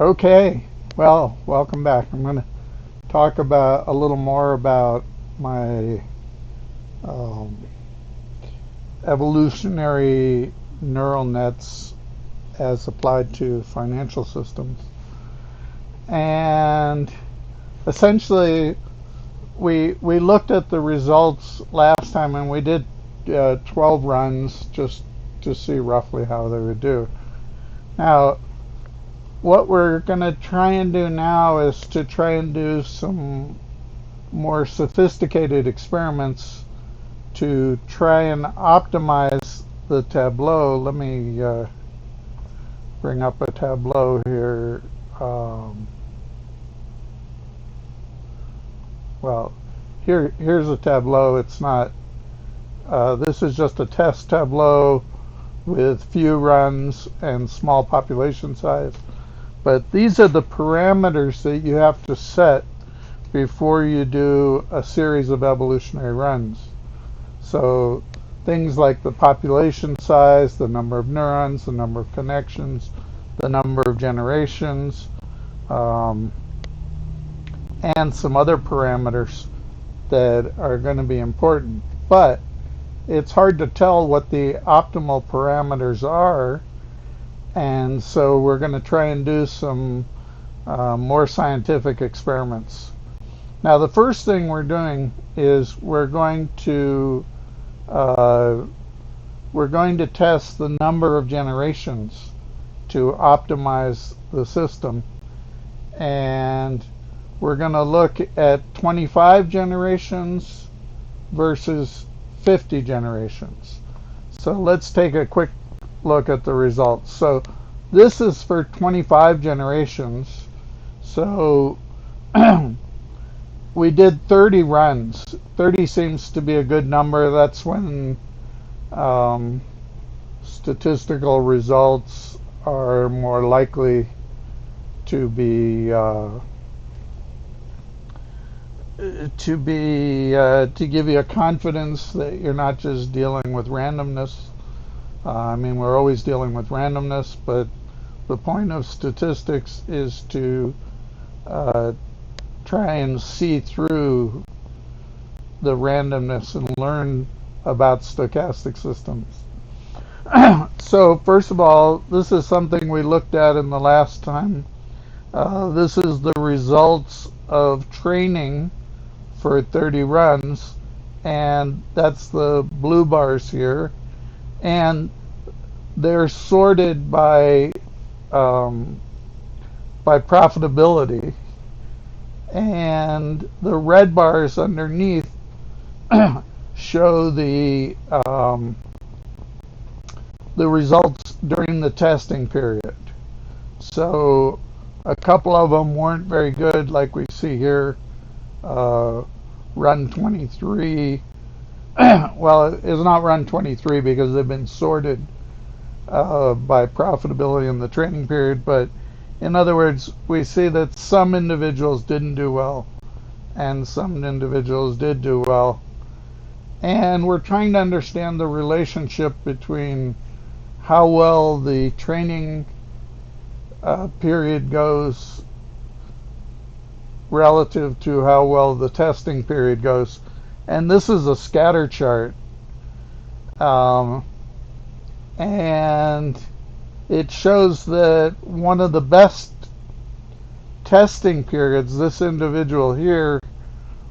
Okay, well, welcome back. I'm going to talk about a little more about my um, evolutionary neural nets as applied to financial systems. And essentially, we looked at the results last time, and we did 12 runs just to see roughly how they would do. Now, what we're going to try and do now is to try and do some more sophisticated experiments to try and optimize the tableau. Let me bring up a tableau here. Well, here's a tableau. It's not. This is just a test tableau with few runs and small population size. But these are the parameters that you have to set before you do a series of evolutionary runs. So things like the population size, the number of neurons, the number of connections, the number of generations, um, and some other parameters that are going to be important. But it's hard to tell what the optimal parameters are, and so we're going to try and do some more scientific experiments. Now, the first thing we're doing is we're going to test the number of generations to optimize the system, and we're going to look at 25 generations versus 50 generations. So let's take a quick look at the results. So this is for 25 generations. So we did 30 runs. 30 seems to be a good number. That's when statistical results are more likely to be to give you a confidence that you're not just dealing with randomness. I mean, we're always dealing with randomness, but the point of statistics is to try and see through the randomness and learn about stochastic systems. So first of all, this is something we looked at in the last time. This is the results of training for 30 runs, and that's the blue bars here, and they're sorted by profitability, and the red bars underneath show the results during the testing period. So a couple of them weren't very good, like we see here. Run 23. Well, it's not run 23 because they've been sorted by profitability in the training period, but in other words, we see that some individuals didn't do well and some individuals did do well. And we're trying to understand the relationship between how well the training period goes relative to how well the testing period goes. And this is a scatter chart. And it shows that one of the best testing periods, this individual here,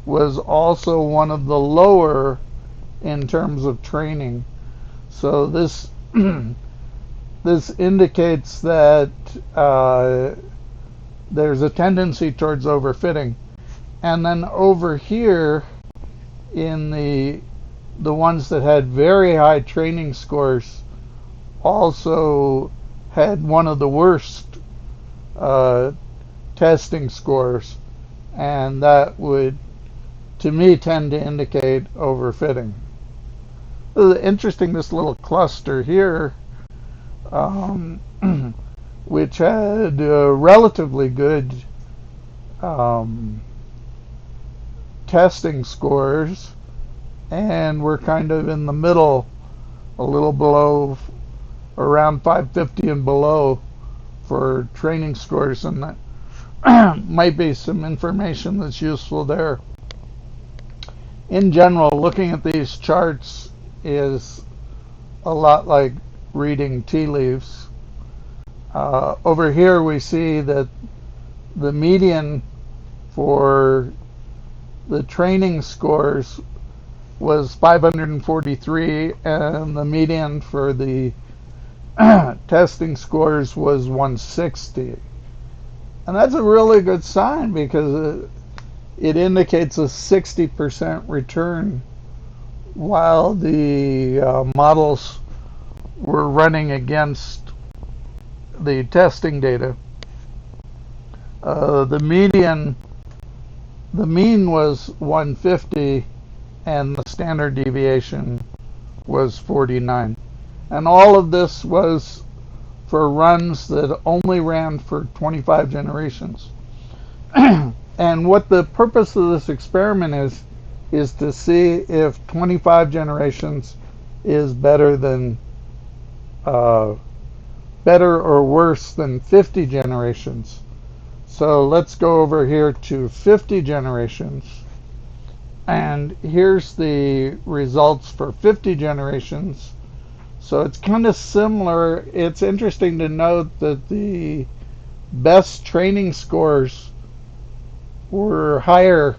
was also one of the lower in terms of training. So this this indicates that there's a tendency towards overfitting. And then over here in the ones that had very high training scores also had one of the worst testing scores, and that would, to me, tend to indicate overfitting. Interesting, this little cluster here, which had relatively good testing scores, and we're kind of in the middle, a little below, around 550 and below, for training scores, and that might be some information that's useful there. In general, looking at these charts is a lot like reading tea leaves. Over here we see that the median for the training scores was 543, and the median for the testing scores was 160. And that's a really good sign because it indicates a 60% return while the models were running against the testing data. The mean was 150, and the standard deviation was 49. And all of this was for runs that only ran for 25 generations. And what the purpose of this experiment is to see if 25 generations is better or worse than 50 generations. So let's go over here to 50 generations. And here's the results for 50 generations. So it's kind of similar. It's interesting to note that the best training scores were higher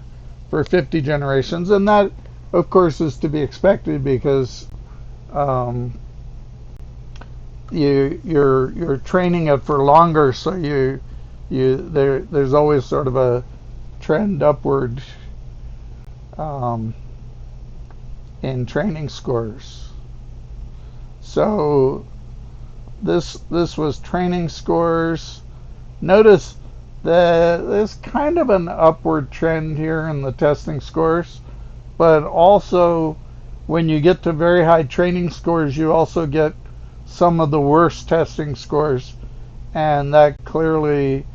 for 50 generations, and that, of course, is to be expected because you're training it for longer, so there's always sort of a trend upward in training scores. So this was training scores. Notice that there's kind of an upward trend here in the testing scores, but also when you get to very high training scores, you also get some of the worst testing scores, and that clearly,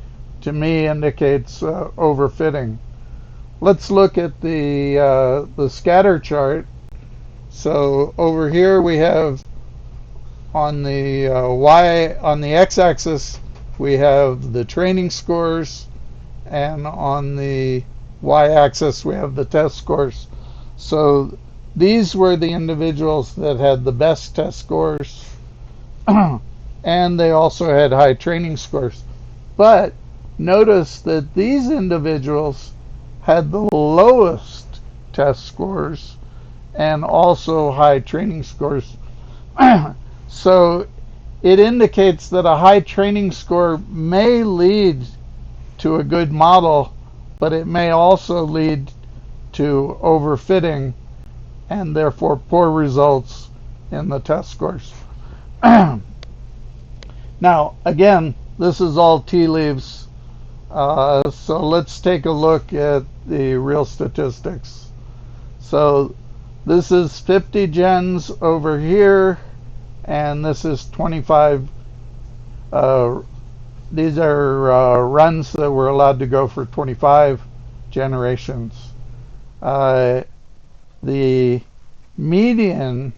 to me, indicates overfitting. Let's look at the scatter chart. So over here we have on the on the x-axis we have the training scores, and on the y-axis we have the test scores. So these were the individuals that had the best test scores, and they also had high training scores. But notice that these individuals had the lowest test scores and also high training scores. So it indicates that a high training score may lead to a good model, but it may also lead to overfitting and therefore poor results in the test scores. Now, again, this is all tea leaves, so let's take a look at the real statistics. So this is 50 gens over here, and this is 25. These are runs that were allowed to go for 25 generations. The median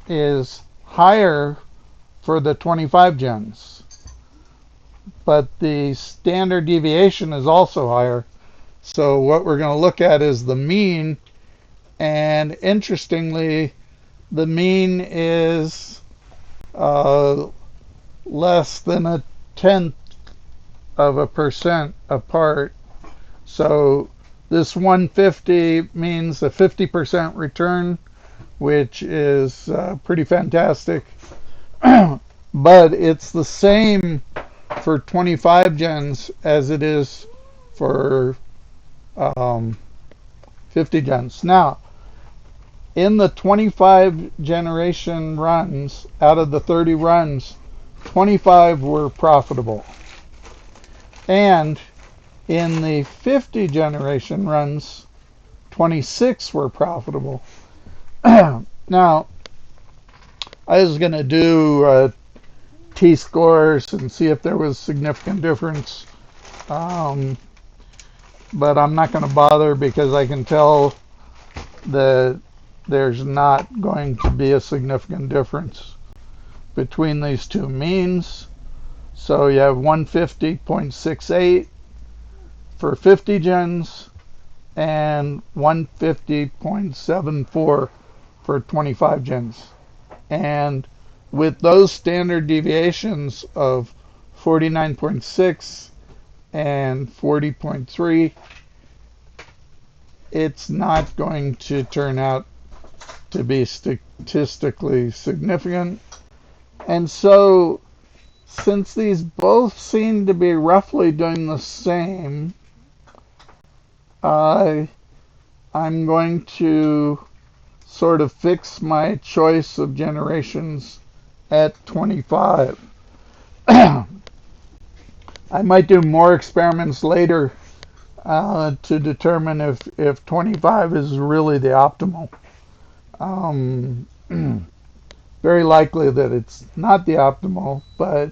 is higher for the 25 gens, but the standard deviation is also higher. So what we're going to look at is the mean, and interestingly, the mean is less than 0.1% apart. So this 150 means a 50% return, which is pretty fantastic. But it's the same for 25 gens as it is for 50 gens. Now, in the 25 generation runs, out of the 30 runs, 25 were profitable. And in the 50 generation runs, 26 were profitable. Now, I was going to do t-scores and see if there was significant difference, but I'm not going to bother because I can tell that there's not going to be a significant difference between these two means. So you have 150.68 for 50 gens and 150.74 for 25 gens. And with those standard deviations of 49.6 and 40.3, it's not going to turn out to be statistically significant. And so, since these both seem to be roughly doing the same, I'm going to sort of fix my choice of generations at 25. I might do more experiments later to determine if 25 is really the optimal. Very likely that it's not the optimal, but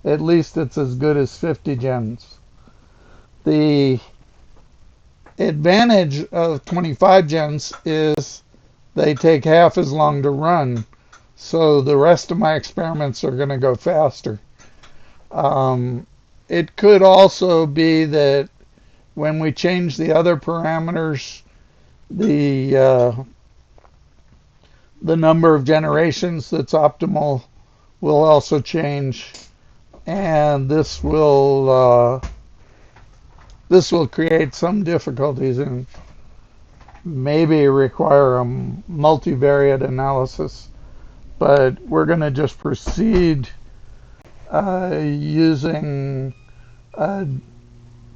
at least it's as good as 50 gens. The advantage of 25 gens is they take half as long to run, so the rest of my experiments are going to go faster. It could also be that when we change the other parameters, the number of generations that's optimal will also change, and this will create some difficulties and maybe require a multivariate analysis. But we're going to just proceed using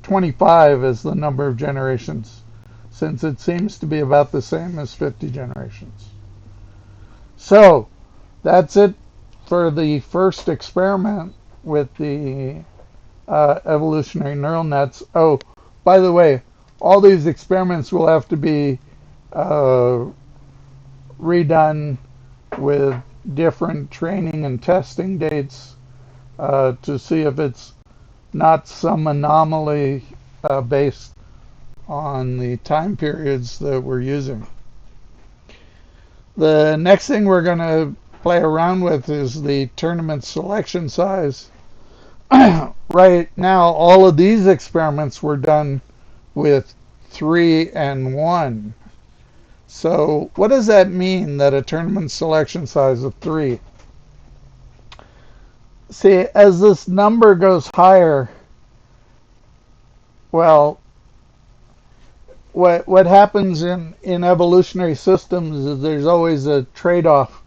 25 as the number of generations, since it seems to be about the same as 50 generations. So that's it for the first experiment with the evolutionary neural nets. Oh, by the way, all these experiments will have to be redone with different training and testing dates to see if it's not some anomaly based on the time periods that we're using. The next thing we're going to play around with is the tournament selection size. Right now, all of these experiments were done with 3 and 1. So what does that mean, that a tournament selection size of 3? See, as this number goes higher, well, what happens in evolutionary systems is there's always a trade-off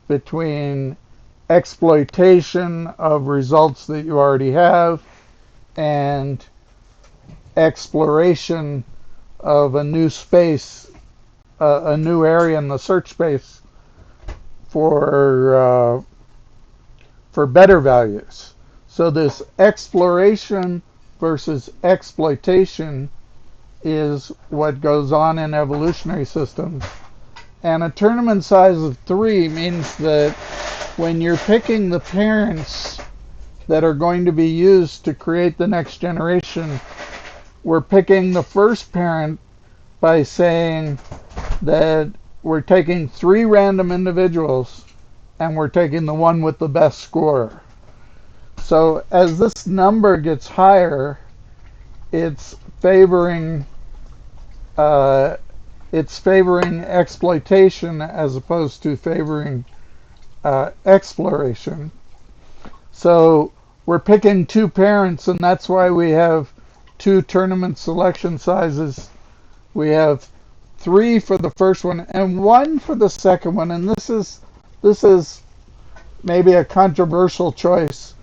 between exploitation of results that you already have and exploration of a new space, a new area in the search space for better values. So this exploration versus exploitation is what goes on in evolutionary systems. And a tournament size of 3 means that when you're picking the parents that are going to be used to create the next generation, we're picking the first parent by saying that we're taking 3 random individuals and we're taking the one with the best score. So as this number gets higher, it's favoring exploitation as opposed to favoring exploration. So we're picking 2 parents, and that's why we have 2 tournament selection sizes. We have 3 for the first one and 1 for the second one, and this is maybe a controversial choice,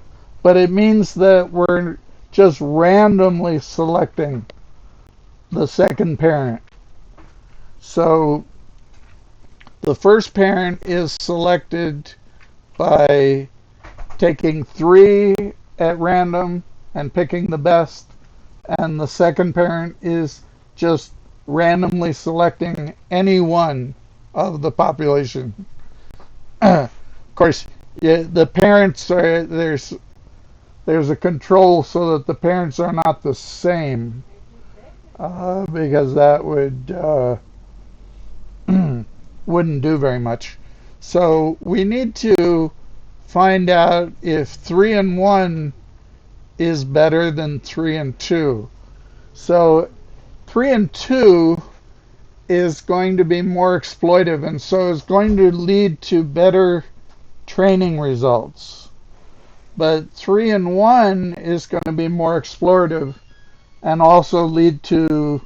but it means that we're just randomly selecting the second parent. So the first parent is selected by taking 3 at random and picking the best, and the second parent is just randomly selecting any one of the population. Of course, the parents are, there's a control so that the parents are not the same, because that wouldn't do very much. So we need to find out if 3 and 1 is better than 3 and 2. So 3 and 2 is going to be more exploitive, and so is going to lead to better training results. But 3 and 1 is going to be more explorative and also lead to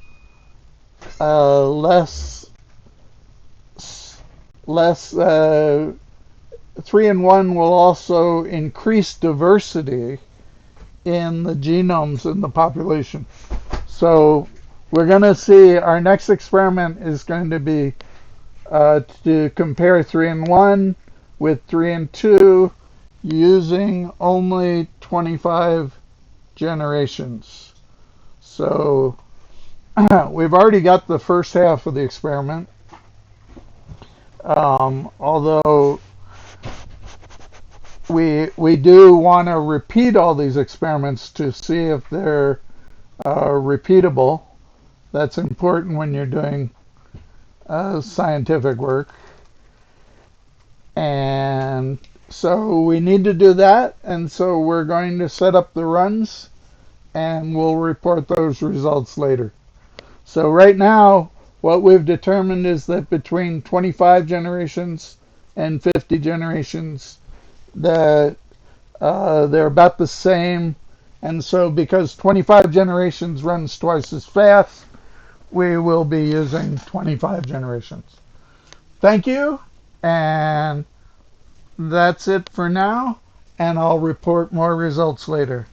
less 3 and 1 will also increase diversity in the genomes in the population. So we're going to see our next experiment is going to be to compare 3 and 1 with 3 and 2 using only 25 generations. So we've already got the first half of the experiment. Although we do want to repeat all these experiments to see if they're repeatable. That's important when you're doing scientific work. And so we need to do that, and so we're going to set up the runs and we'll report those results later. So right now, what we've determined is that between 25 generations and 50 generations, that they're about the same. And so because 25 generations runs twice as fast, we will be using 25 generations. Thank you, and that's it for now, and I'll report more results later.